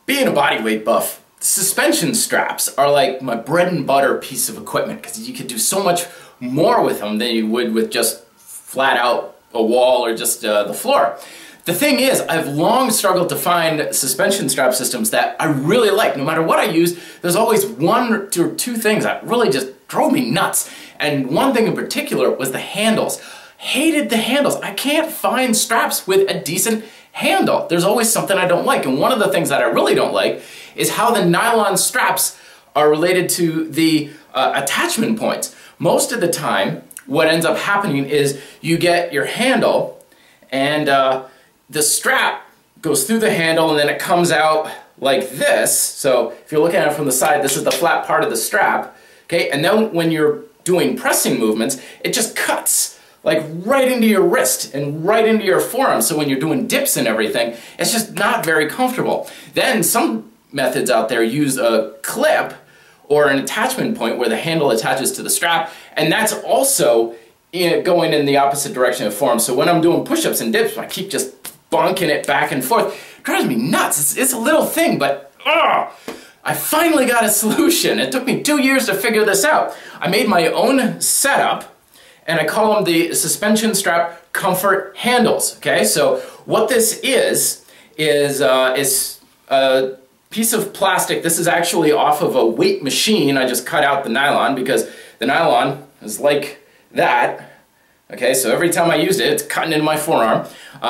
Being a bodyweight buff, suspension straps are like my bread and butter piece of equipment because you could do so much more with them than you would with just flat out a wall or just the floor. The thing is, I've long struggled to find suspension strap systems that I really like. No matter what I use, there's always one or two things that really just drove me nuts. And one thing in particular was the handles. Hated the handles. I can't find straps with a decent handle. There's always something I don't like. And one of the things that I really don't like is how the nylon straps are related to the attachment points. Most of the time, what ends up happening is you get your handle and the strap goes through the handle and then it comes out like this. So if you're looking at it from the side, this is the flat part of the strap. Okay, and then when you're doing pressing movements, it just cuts like right into your wrist and right into your forearm. So when you're doing dips and everything, it's just not very comfortable. Then some methods out there use a clip or an attachment point where the handle attaches to the strap, and that's also going in the opposite direction of forearm. So when I'm doing push-ups and dips, I keep just bonking it back and forth. It drives me nuts. It's a little thing, but I finally got a solution. It took me 2 years to figure this out. I made my own setup, and I call them the suspension strap comfort handles. Okay, so what this is a piece of plastic. This is actually off of a weight machine. I just cut out the nylon because the nylon is like that. Okay, so every time I used it, it's cutting into my forearm.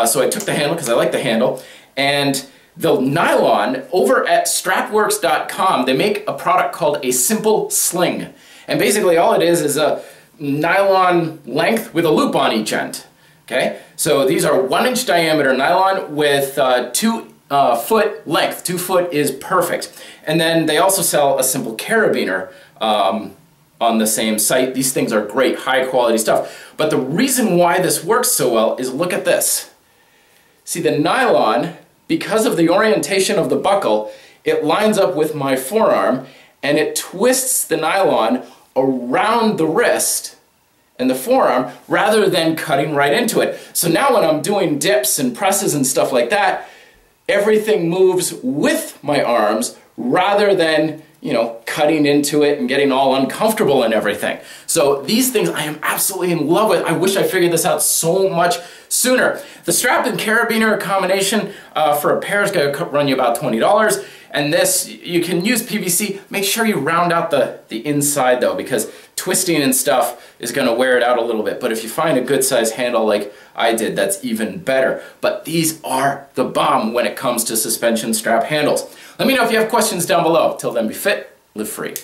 So I took the handle because I like the handle, and the nylon over at strapworks.com, they make a product called a simple sling. And basically all it is a nylon length with a loop on each end. Okay, so these are 1-inch diameter nylon with 2 foot length. 2 foot is perfect. And then they also sell a simple carabiner on the same site. These things are great, high quality stuff. But the reason why this works so well is look at this. See, the nylon, because of the orientation of the buckle, it lines up with my forearm and it twists the nylon around the wrist and the forearm rather than cutting right into it. So now when I'm doing dips and presses and stuff like that, everything moves with my arms rather than, you know, cutting into it and getting all uncomfortable and everything. So these things I am absolutely in love with. I wish I figured this out so much sooner. The strap and carabiner combination for a pair is going to run you about $20. And this, you can use PVC. Make sure you round out the inside though, because twisting and stuff is going to wear it out a little bit. But if you find a good size handle like I did, that's even better. But these are the bomb when it comes to suspension strap handles. Let me know if you have questions down below. Till then, be fit, live free.